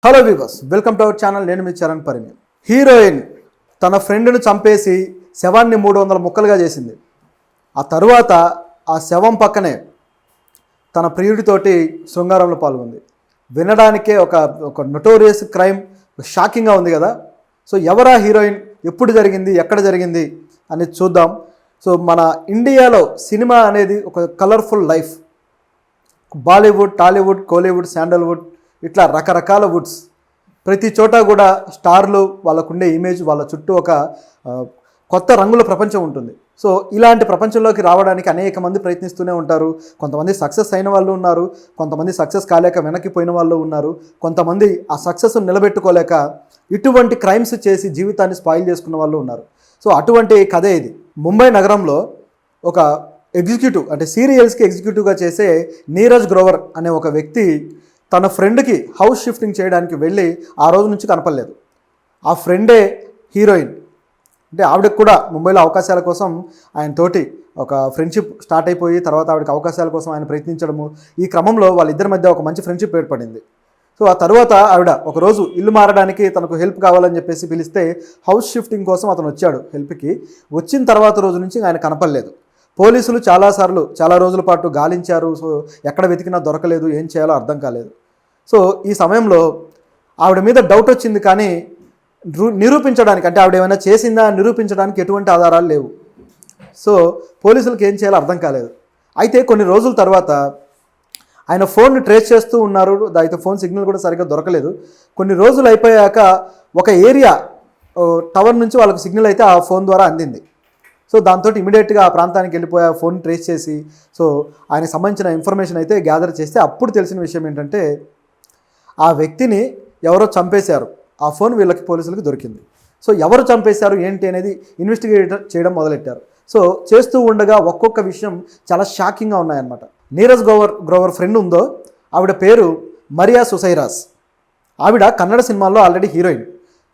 Hello viewers, welcome to our channel. నేను మీ Charan Parimi. Heroine తన ఫ్రెండ్ను చంపేసి శవాన్ని 300 ముక్కలుగా చేసింది. ఆ తరువాత ఆ శవం పక్కనే తన ప్రియుడితోటి శృంగారంలో పాల్గొంది. వినడానికే ఒక నొటోరియస్ క్రైమ్, షాకింగ్గా ఉంది కదా. సో ఎవరా హీరోయిన్, ఎప్పుడు జరిగింది, ఎక్కడ జరిగింది అనేది చూద్దాం. సో మన ఇండియాలో సినిమా అనేది ఒక colourful life. Bollywood, Tollywood, Kollywood, sandalwood, ఇట్లా రకరకాల వుడ్స్. ప్రతి చోట కూడా స్టార్లు, వాళ్ళకుండే ఇమేజ్, వాళ్ళ చుట్టూ ఒక కొత్త రంగుల ప్రపంచం ఉంటుంది. సో ఇలాంటి ప్రపంచంలోకి రావడానికి అనేక మంది ప్రయత్నిస్తూనే ఉంటారు. కొంతమంది సక్సెస్ అయిన వాళ్ళు ఉన్నారు, కొంతమంది సక్సెస్ కాలేక వెనక్కిపోయిన వాళ్ళు ఉన్నారు, కొంతమంది ఆ సక్సెస్ను నిలబెట్టుకోలేక ఇటువంటి క్రైమ్స్ చేసి జీవితాన్ని స్పాయిల్ చేసుకున్న వాళ్ళు ఉన్నారు. సో అటువంటి కథే ఇది. ముంబై నగరంలో ఒక ఎగ్జిక్యూటివ్, అంటే సీరియల్స్కి ఎగ్జిక్యూటివ్గా చేసే నీరజ్ గ్రోవర్ అనే ఒక వ్యక్తి తన ఫ్రెండ్కి హౌస్ షిఫ్టింగ్ చేయడానికి వెళ్ళి ఆ రోజు నుంచి కనపడలేదు. ఆ ఫ్రెండే హీరోయిన్. అంటే ఆవిడకి కూడా ముంబైలో అవకాశాల కోసం ఆయనతోటి ఒక ఫ్రెండ్షిప్ స్టార్ట్ అయిపోయి తర్వాత ఆవిడకి అవకాశాల కోసం ఆయన ప్రయత్నించడము, ఈ క్రమంలో వాళ్ళిద్దరి మధ్య ఒక మంచి ఫ్రెండ్షిప్ ఏర్పడింది. సో ఆ తర్వాత ఆవిడ ఒకరోజు ఇల్లు మారడానికి తనకు హెల్ప్ కావాలని చెప్పేసి పిలిస్తే హౌస్ షిఫ్టింగ్ కోసం అతను వచ్చాడు హెల్ప్కి. వచ్చిన తర్వాత రోజు నుంచి ఆయన కనపడలేదు. పోలీసులు చాలా రోజుల పాటు గాలించారు. సో ఎక్కడ వెతికినా దొరకలేదు, ఏం చేయాలో అర్థం కాలేదు. సో ఈ సమయంలో ఆవిడ మీద డౌట్ వచ్చింది, కానీ నిరూపించడానికి, అంటే ఆవిడ ఏమైనా చేసిందా నిరూపించడానికి ఎటువంటి ఆధారాలు లేవు. సో పోలీసులకు ఏం చేయాలో అర్థం కాలేదు. అయితే కొన్ని రోజుల తర్వాత ఆయన ఫోన్ని ట్రేస్ చేస్తూ ఉన్నారు. అయితే ఫోన్ సిగ్నల్ కూడా సరిగ్గా దొరకలేదు. కొన్ని రోజులు అయిపోయాక ఒక ఏరియా టవర్ నుంచి వాళ్ళకు సిగ్నల్ అయితే ఆ ఫోన్ ద్వారా అందింది. సో దాంతో ఇమీడియట్గా ఆ ప్రాంతానికి వెళ్ళిపోయి ఫోన్ ట్రేస్ చేసి సో ఆయనకు సంబంధించిన ఇన్ఫర్మేషన్ అయితే గ్యాదర్ చేస్తే అప్పుడు తెలిసిన విషయం ఏంటంటే ఆ వ్యక్తిని ఎవరో చంపేశారు. ఆ ఫోన్ వీళ్ళకి పోలీసులకు దొరికింది. సో ఎవరు చంపేశారు ఏంటి అనేది ఇన్వెస్టిగేట్ చేయడం మొదలెట్టారు. సో చేస్తూ ఉండగా ఒక్కొక్క విషయం చాలా షాకింగ్గా ఉన్నాయన్నమాట. నీరజ్ గ్రోవర్ ఫ్రెండ్ ఉందో ఆవిడ పేరు మరియా సుసైరాస్. ఆవిడ కన్నడ సినిమాల్లో ఆల్రెడీ హీరోయిన్.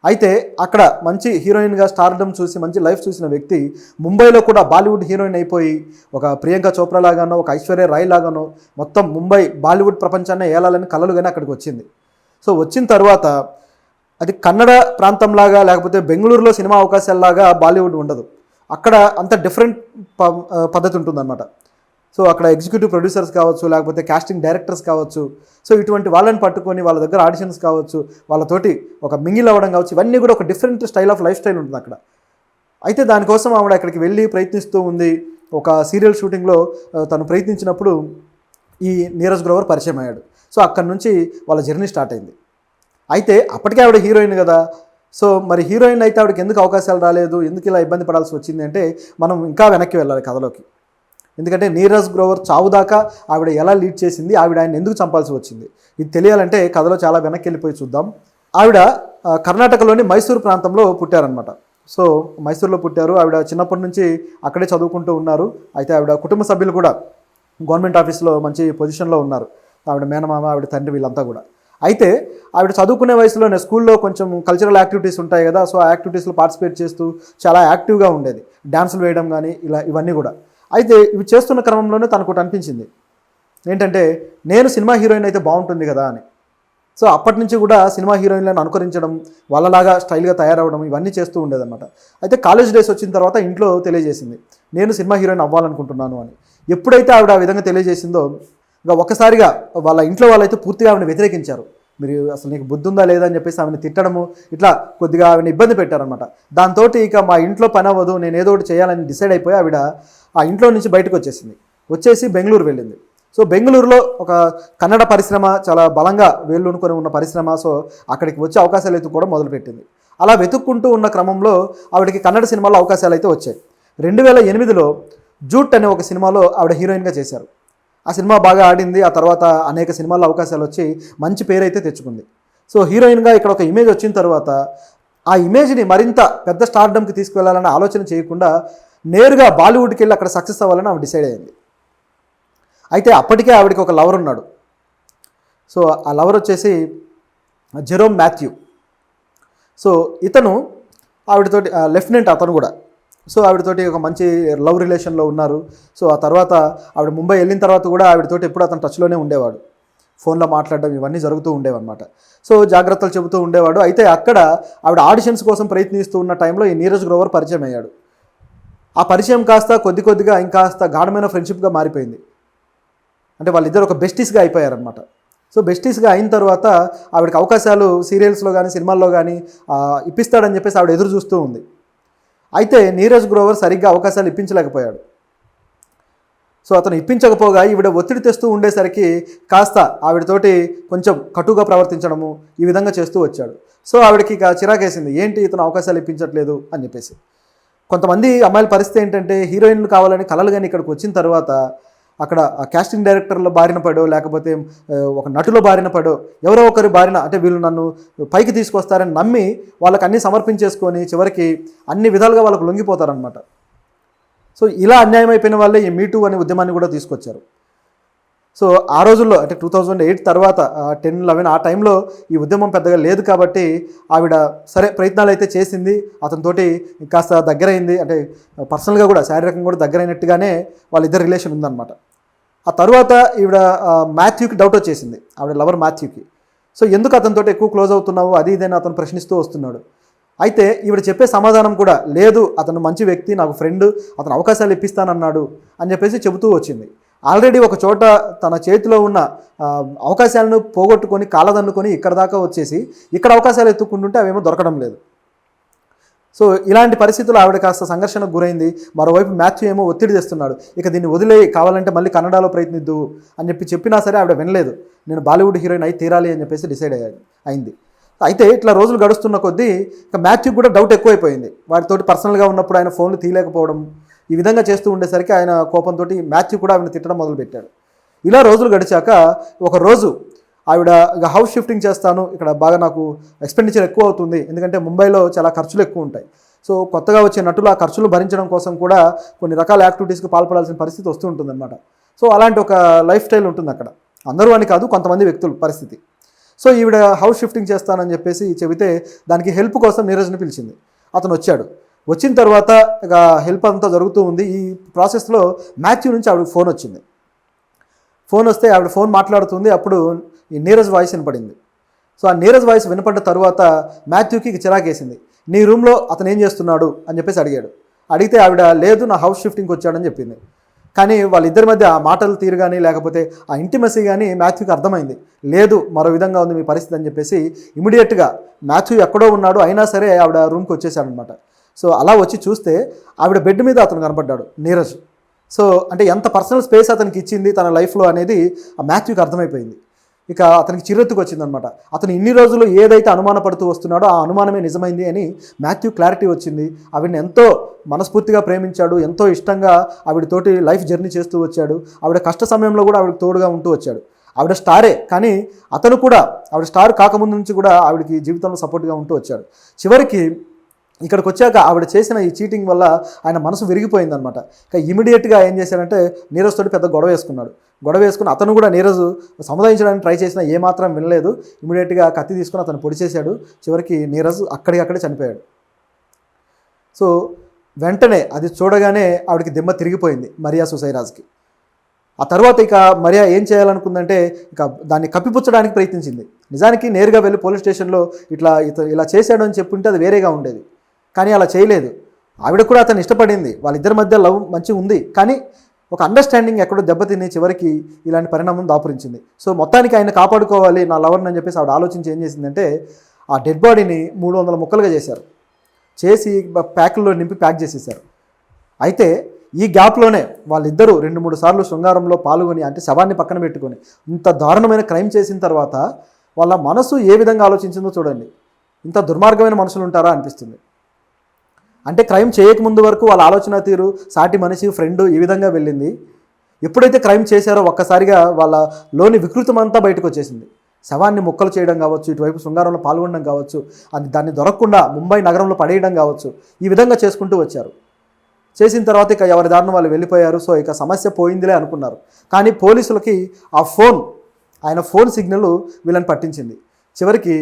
అయితే అక్కడ మంచి హీరోయిన్గా స్టార్డమ్ చూసి మంచి లైఫ్ చూసిన వ్యక్తి ముంబైలో కూడా బాలీవుడ్ హీరోయిన్ అయిపోయి ఒక ప్రియాంక చోప్రా లాగానో, ఒక ఐశ్వర్య రాయ్ లాగానో మొత్తం ముంబై బాలీవుడ్ ప్రపంచాన్ని ఏలాలని కలలుగానే అక్కడికి వచ్చింది. సో వచ్చిన తర్వాత అది కన్నడ ప్రాంతంలాగా లేకపోతే బెంగళూరులో సినిమా అవకాశాలలాగా బాలీవుడ్ ఉండదు. అక్కడ అంత డిఫరెంట్ పద్ధతి ఉంటుందన్నమాట. సో అక్కడ ఎగ్జిక్యూటివ్ ప్రొడ్యూసర్స్ కావచ్చు, లేకపోతే కాస్టింగ్ డైరెక్టర్స్ కావచ్చు, సో ఇటువంటి వాళ్ళని పట్టుకొని వాళ్ళ దగ్గర ఆడిషన్స్ కావచ్చు, వాళ్ళతోటి ఒక మింగిల్ అవ్వడం కావచ్చు, ఇవన్నీ కూడా ఒక different style of life style ఉంటుంది అక్కడ. అయితే దానికోసం ఆవిడ అక్కడికి వెళ్ళి ప్రయత్నిస్తూ ఉంది. ఒక సీరియల్ షూటింగ్లో తను ప్రయత్నించినప్పుడు ఈ నీరజ్ గ్రోవర్ పరిచయం అయ్యాడు. సో అక్కడి నుంచి వాళ్ళ జర్నీ స్టార్ట్ అయింది. అయితే అప్పటికే ఆవిడ హీరోయిన్ కదా. సో మరి హీరోయిన్ అయితే ఆవిడకి ఎందుకు అవకాశాలు రాలేదు, ఎందుకు ఇలా ఇబ్బంది పడాల్సి వచ్చింది అంటే మనం ఇంకా వెనక్కి వెళ్ళాలి కథలోకి. ఎందుకంటే నీరజ్ గ్రోవర్ చావు దాకా ఆవిడ ఎలా లీడ్ చేసింది, ఆవిడ ఆయన ఎందుకు చంపాల్సి వచ్చింది, ఇది తెలియాలంటే కథలో చాలా వెనక్కి వెళ్ళిపోయి చూద్దాం. ఆవిడ కర్ణాటకలోని మైసూరు ప్రాంతంలో పుట్టారనమాట. సో మైసూరులో పుట్టారు. ఆవిడ చిన్నప్పటి నుంచి అక్కడే చదువుకుంటూ ఉన్నారు. అయితే ఆవిడ కుటుంబ సభ్యులు కూడా గవర్నమెంట్ ఆఫీస్లో మంచి పొజిషన్లో ఉన్నారు. ఆవిడ మేనమామ, ఆవిడ తండ్రి, వీళ్ళంతా కూడా. అయితే ఆవిడ చదువుకునే వయసులోనే స్కూల్లో కొంచెం కల్చరల్ యాక్టివిటీస్ ఉంటాయి కదా. సో ఆ యాక్టివిటీస్లో పార్టిసిపేట్ చేస్తూ చాలా యాక్టివ్గా ఉండేది. డ్యాన్సులు వేయడం కానీ ఇవన్నీ కూడా. అయితే ఇవి చేస్తున్న క్రమంలోనే తనకు ఒకటి అనిపించింది ఏంటంటే, నేను సినిమా హీరోయిన్ అయితే బాగుంటుంది కదా అని. సో అప్పటి నుంచి కూడా సినిమా హీరోయిన్లను అనుకరించడం, వాళ్ళలాగా స్టైల్గా తయారవడం, ఇవన్నీ చేస్తూ ఉండేదన్నమాట. అయితే కాలేజ్ డేస్ వచ్చిన తర్వాత ఇంట్లో తెలియజేసింది, నేను సినిమా హీరోయిన్ అవ్వాలనుకుంటున్నాను అని. ఎప్పుడైతే ఆవిడ ఆ విధంగా తెలియజేసిందో ఇంకా ఒక్కసారిగా వాళ్ళ ఇంట్లో వాళ్ళైతే పూర్తిగా ఆవిడని వ్యతిరేకించారు. మీరు అసలు నీకు బుద్ధి ఉందా లేదా అని చెప్పేసి ఆమెను తిట్టడము, ఇట్లా కొద్దిగా ఆవిడని ఇబ్బంది పెట్టారనమాట. దాంతో ఇక మా ఇంట్లో పని అవ్వదు, నేను ఏదో ఒకటి చేయాలని డిసైడ్ అయిపోయి ఆవిడ ఆ ఇంట్లో నుంచి బయటకు వచ్చేసి బెంగళూరు వెళ్ళింది. సో బెంగళూరులో ఒక కన్నడ పరిశ్రమ చాలా బలంగా వేళ్ళూనుకొని ఉన్న పరిశ్రమ. సో అక్కడికి వచ్చే అవకాశాలు వెతుక్కోవడం మొదలుపెట్టింది. అలా వెతుక్కుంటూ ఉన్న క్రమంలో ఆవిడకి కన్నడ సినిమాలో అవకాశాలు అయితే వచ్చాయి. 2008లో జూట్ అనే ఒక సినిమాలో ఆవిడ హీరోయిన్గా చేశారు. ఆ సినిమా బాగా ఆడింది. ఆ తర్వాత అనేక సినిమాల్లో అవకాశాలు వచ్చి మంచి పేరు అయితే తెచ్చుకుంది. సో హీరోయిన్గా ఇక్కడ ఒక ఇమేజ్ వచ్చిన తర్వాత ఆ ఇమేజ్ని మరింత పెద్ద స్టార్డమ్కి తీసుకువెళ్ళాలన్న ఆలోచన చేయకుండా నేరుగా బాలీవుడ్కి వెళ్ళి అక్కడ సక్సెస్ అవ్వాలని ఆవిడ డిసైడ్ అయ్యింది. అయితే అప్పటికే ఆవిడకి ఒక లవర్ ఉన్నాడు. సో ఆ లవర్ వచ్చేసి జెరోమ్ మాథ్యూ. సో ఇతను ఆవిడతోటి లెఫ్టినెంట్ అతను కూడా. సో ఆవిడతోటి ఒక మంచి లవ్ రిలేషన్లో ఉన్నారు. సో ఆ తర్వాత ఆవిడ ముంబై వెళ్ళిన తర్వాత కూడా ఆవిడతోటి ఎప్పుడు అతను టచ్లోనే ఉండేవాడు. ఫోన్లో మాట్లాడడం ఇవన్నీ జరుగుతూ ఉండేవన్నమాట. సో జాగ్రత్తలు చెబుతూ ఉండేవాడు. అయితే అక్కడ ఆవిడ ఆడిషన్స్ కోసం ప్రయత్నిస్తూ ఉన్న టైంలో ఈ నీరజ్ గ్రోవర్ పరిచయం అయ్యాడు. ఆ పరిచయం కాస్త కొద్ది కొద్దిగా ఇంకాస్త గాఢమైన ఫ్రెండ్షిప్గా మారిపోయింది. అంటే వాళ్ళిద్దరు ఒక బెస్టీస్గా అయిపోయారనమాట. సో బెస్టీస్గా అయిన తర్వాత ఆవిడకి అవకాశాలు సీరియల్స్లో కానీ సినిమాల్లో కానీ ఇప్పిస్తాడని చెప్పేసి ఆవిడ ఎదురు చూస్తూ ఉంది. అయితే నీరజ్ గ్రోవర్ సరిగ్గా అవకాశాలు ఇప్పించలేకపోయాడు. సో అతను ఇప్పించకపోగా ఈవిడ ఒత్తిడి తెస్తూ ఉండేసరికి కాస్త ఆవిడతోటి కొంచెం కటుగా ప్రవర్తించడము ఈ విధంగా చేస్తూ వచ్చాడు. సో ఆవిడకి ఇక చిరాకేసింది, ఏంటి ఇతను అవకాశాలు ఇప్పించట్లేదు అని చెప్పేసి. కొంతమంది అమ్మాయిల పరిస్థితి ఏంటంటే హీరోయిన్లు కావాలని కలలు కానీ ఇక్కడికి వచ్చిన తర్వాత అక్కడ కాస్టింగ్ డైరెక్టర్ల బారిన పడో లేకపోతే ఒక నటుల బారిన పడో ఎవరో ఒకరి బారిన అంటే వీళ్ళు నన్ను పైకి తీసుకొస్తారని నమ్మి వాళ్ళకి అన్నీ సమర్పించేసుకొని చివరికి అన్ని విధాలుగా వాళ్ళకు లొంగిపోతారనమాట. సో ఇలా అన్యాయం అయిపోయిన వాళ్ళే ఈ మీటూ అనే ఉద్యమాన్ని కూడా తీసుకొచ్చారు. సో ఆ రోజుల్లో అంటే 2008 తర్వాత 10-11 ఆ టైంలో ఈ ఉద్యమం పెద్దగా లేదు కాబట్టి ఆవిడ సరే ప్రయత్నాలు అయితే చేసింది, అతనితోటి కాస్త దగ్గరైంది, అంటే పర్సనల్గా కూడా శారీరకంగా కూడా దగ్గరైనట్టుగానే వాళ్ళిద్దరు రిలేషన్ ఉందన్నమాట. ఆ తర్వాత ఈవిడ మాథ్యూకి డౌట్ వచ్చేసింది, ఆవిడ లవర్ మాథ్యూకి. సో ఎందుకు అతనితో ఎక్కువ క్లోజ్ అవుతున్నావు అది ఇదేనా అతను ప్రశ్నిస్తూ వస్తున్నాడు. అయితే ఈవిడ చెప్పే సమాధానం కూడా లేదు, అతను మంచి వ్యక్తి, నాకు ఫ్రెండ్, అతను అవకాశాలు ఇప్పిస్తానన్నాడు అని చెప్పేసి చెబుతూ వచ్చింది. ఆల్రెడీ ఒక చోట తన చేతిలో ఉన్న అవకాశాలను పోగొట్టుకొని కాలదన్నుకొని ఇక్కడ దాకా వచ్చేసి ఇక్కడ అవకాశాలు ఎత్తుకుంటుంటే అవేమో దొరకడం లేదు. సో ఇలాంటి పరిస్థితులు ఆవిడ కాస్త సంఘర్షణకు గురైంది. మరోవైపు మాథ్యూ ఏమో ఒత్తిడి తెస్తున్నాడు, ఇక దీన్ని వదిలేయి కావాలంటే మళ్ళీ కన్నడలో ప్రయత్నిద్దు అని చెప్పినా సరే ఆవిడ వినలేదు. నేను బాలీవుడ్ హీరోయిన్ అయి తీరాలి అని చెప్పేసి డిసైడ్ అయింది. అయితే ఇట్లా రోజులు గడుస్తున్న కొద్దీ ఇక మాథ్యూ కూడా డౌట్ ఎక్కువైపోయింది. వాటితోటి పర్సనల్గా ఉన్నప్పుడు ఆయన ఫోన్లు తీయలేకపోవడం ఈ విధంగా చేస్తూ ఉండేసరికి ఆయన కోపంతో మాథ్యూ కూడా ఆవిడ తిట్టడం మొదలుపెట్టాడు. ఇలా రోజులు గడిచాక ఒక రోజు ఆవిడ ఇక హౌస్ షిఫ్టింగ్ చేస్తాను, ఇక్కడ బాగా నాకు ఎక్స్పెండిచర్ ఎక్కువ అవుతుంది, ఎందుకంటే ముంబైలో చాలా ఖర్చులు ఎక్కువ ఉంటాయి. సో కొత్తగా వచ్చే నటులు ఆ ఖర్చులు భరించడం కోసం కూడా కొన్ని రకాల యాక్టివిటీస్కి పాల్పడాల్సిన పరిస్థితి వస్తూ ఉంటుందన్నమాట. సో అలాంటి ఒక లైఫ్ స్టైల్ ఉంటుంది అక్కడ. అందరూ అని కాదు, కొంతమంది వ్యక్తులు పరిస్థితి. సో ఈవిడ హౌస్ షిఫ్టింగ్ చేస్తానని చెప్పేసి చెబితే దానికి హెల్ప్ కోసం నీరజ్ని పిలిచింది. అతను వచ్చాడు. వచ్చిన తర్వాత ఇక హెల్ప్ అంతా జరుగుతూ ఉంది. ఈ ప్రాసెస్లో మాథ్యూ నుంచి ఆవిడకి ఫోన్ వచ్చింది. ఫోన్ వస్తే ఆవిడ ఫోన్ మాట్లాడుతుంది. అప్పుడు ఈ నీరజ్ వాయిస్ వినపడింది. సో ఆ నీరజ్ వాయిస్ వినపడ్డ తర్వాత మాథ్యూకి చిరాకేసింది. నీ రూమ్లో అతను ఏం చేస్తున్నాడు అని చెప్పేసి అడిగాడు. అడిగితే ఆవిడ లేదు, నా హౌస్ షిఫ్టింగ్కి వచ్చాడని చెప్పింది. కానీ వాళ్ళిద్దరి మధ్య ఆ మాటలు తీరు కానీ లేకపోతే ఆ ఇంటిమసీ కానీ మాథ్యూకి అర్థమైంది. లేదు, మరో విధంగా ఉంది మీ పరిస్థితి అని చెప్పేసి ఇమీడియట్గా మాథ్యూ ఎక్కడో ఉన్నాడు, అయినా సరే ఆవిడ రూమ్కి వచ్చేసాడనమాట. సో అలా వచ్చి చూస్తే ఆవిడ బెడ్ మీద అతను కనపడ్డాడు నీరజ్. సో అంటే ఎంత పర్సనల్ స్పేస్ అతనికి ఇచ్చింది తన లైఫ్లో అనేది ఆ మాథ్యూకి అర్థమైపోయింది. ఇక అతనికి చిరెత్తుకు వచ్చిందనమాట. అతను ఇన్ని రోజులు ఏదైతే అనుమానపడుతూ వస్తున్నాడో ఆ అనుమానమే నిజమైంది అని మాథ్యూ క్లారిటీ వచ్చింది. ఆవిడని ఎంతో మనస్ఫూర్తిగా ప్రేమించాడు, ఎంతో ఇష్టంగా ఆవిడతోటి లైఫ్ జర్నీ చేస్తూ వచ్చాడు. ఆవిడ కష్ట సమయంలో కూడా ఆవిడకి తోడుగా ఉంటూ వచ్చాడు. ఆవిడ స్టారే, కానీ అతను కూడా ఆవిడ స్టార్ కాకముందు నుంచి కూడా ఆవిడకి జీవితంలో సపోర్ట్గా ఉంటూ వచ్చాడు. చివరికి ఇక్కడికి వచ్చాక ఆవిడ చేసిన ఈ చీటింగ్ వల్ల ఆయన మనసు విరిగిపోయిందనమాట. ఇక ఇమీడియట్గా ఏం చేశాడంటే నీరజ్ తోటి పెద్ద గొడవ వేసుకుని అతను కూడా నీరజ్ సముదాయించడానికి ట్రై చేసినా ఏమాత్రం వినలేదు. ఇమీడియట్గా కత్తి తీసుకుని అతను పొడి చేశాడు. చివరికి నీరజ్ అక్కడికక్కడే చనిపోయాడు. సో వెంటనే అది చూడగానే ఆవిడకి దిమ్మ తిరిగిపోయింది మరియా సుసైరాజ్కి. ఆ తర్వాత ఇక మరియా ఏం చేయాలనుకుందంటే ఇక దాన్ని కప్పిపుచ్చడానికి ప్రయత్నించింది. నిజానికి నేరుగా వెళ్ళి పోలీస్ స్టేషన్లో ఇలా చేశాడు అని చెప్పుంటే అది వేరేగా ఉండేది. కానీ అలా చేయలేదు. ఆవిడ కూడా అతను ఇష్టపడింది, వాళ్ళిద్దరి మధ్య లవ్ మంచిగా ఉంది, కానీ ఒక అండర్స్టాండింగ్ ఎక్కడో దెబ్బతిని చివరికి ఇలాంటి పరిణామం దాపురించింది. సో మొత్తానికి ఆయన కాపాడుకోవాలి నా లవర్ని అని చెప్పేసి ఆవిడ ఆలోచించి ఏం చేసిందంటే ఆ డెడ్ బాడీని 300 ముక్కలుగా చేసి ప్యాకుల్లో నింపి ప్యాక్ చేసేసారు. అయితే ఈ గ్యాప్లోనే వాళ్ళిద్దరూ 2-3 సార్లు శృంగారంలో పాల్గొని అంటే శవాన్ని పక్కన పెట్టుకొని ఇంత దారుణమైన క్రైమ్ చేసిన తర్వాత వాళ్ళ మనసు ఏ విధంగా ఆలోచించిందో చూడండి. ఇంత దుర్మార్గమైన మనుషులు ఉంటారా అనిపిస్తుంది. అంటే క్రైమ్ చేయకముందు వరకు వాళ్ళ ఆలోచన తీరు సాటి మనిషి ఫ్రెండ్ ఈ విధంగా వెళ్ళింది. ఎప్పుడైతే క్రైమ్ చేశారో ఒక్కసారిగా వాళ్ళ లోని వికృతం అంతా బయటకు వచ్చేసింది. శవాన్ని ముక్కలు చేయడం కావచ్చు, ఇటువైపు శృంగారంలో పాల్గొనడం కావచ్చు, దాన్ని దొరకకుండా ముంబై నగరంలో పడేయడం కావచ్చు, ఈ విధంగా చేసుకుంటూ వచ్చారు. చేసిన తర్వాత ఇక ఎవరి దారిన వాళ్ళు వెళ్ళిపోయారు. సో ఇక సమస్య పోయిందిలే అనుకున్నారు. కానీ పోలీసులకి ఆయన ఫోన్ సిగ్నల్ వీళ్ళని పట్టించింది. చివరికి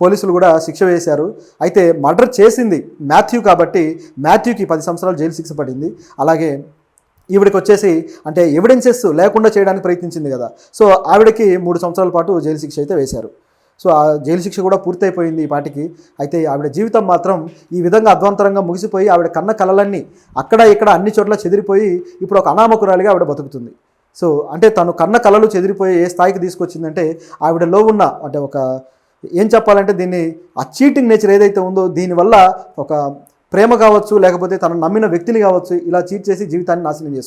పోలీసులు కూడా శిక్ష వేశారు. అయితే మర్డర్ చేసింది మాథ్యూ కాబట్టి మాథ్యూకి 10 సంవత్సరాలు జైలు శిక్ష పడింది. అలాగే ఈవిడికి వచ్చేసి అంటే ఎవిడెన్సెస్ లేకుండా చేయడానికి ప్రయత్నించింది కదా. సో ఆవిడకి 3 సంవత్సరాల పాటు జైలు శిక్ష అయితే వేశారు. సో ఆ జైలు శిక్ష కూడా పూర్తయిపోయింది ఈ పాటికి. అయితే ఆవిడ జీవితం మాత్రం ఈ విధంగా అధ్వాంతరంగా ముగిసిపోయి ఆవిడ కన్న కలలన్నీ అక్కడ ఇక్కడ అన్ని చోట్ల చెదిరిపోయి ఇప్పుడు ఒక అనామకురాలిగా ఆవిడ బతుకుతుంది. సో అంటే తను కన్న కలలు చెదిరిపోయి ఏ స్థాయికి తీసుకొచ్చిందంటే ఆవిడలో ఉన్న అంటే ఒక ఏం చెప్పాలంటే దీన్ని ఆ చీటింగ్ నేచర్ ఏదైతే ఉందో దీనివల్ల ఒక ప్రేమ కావచ్చు, లేకపోతే తను నమ్మిన వ్యక్తిని కావచ్చు, ఇలా చీట్ చేసి జీవితాన్ని నాశనం చేసుకుంది.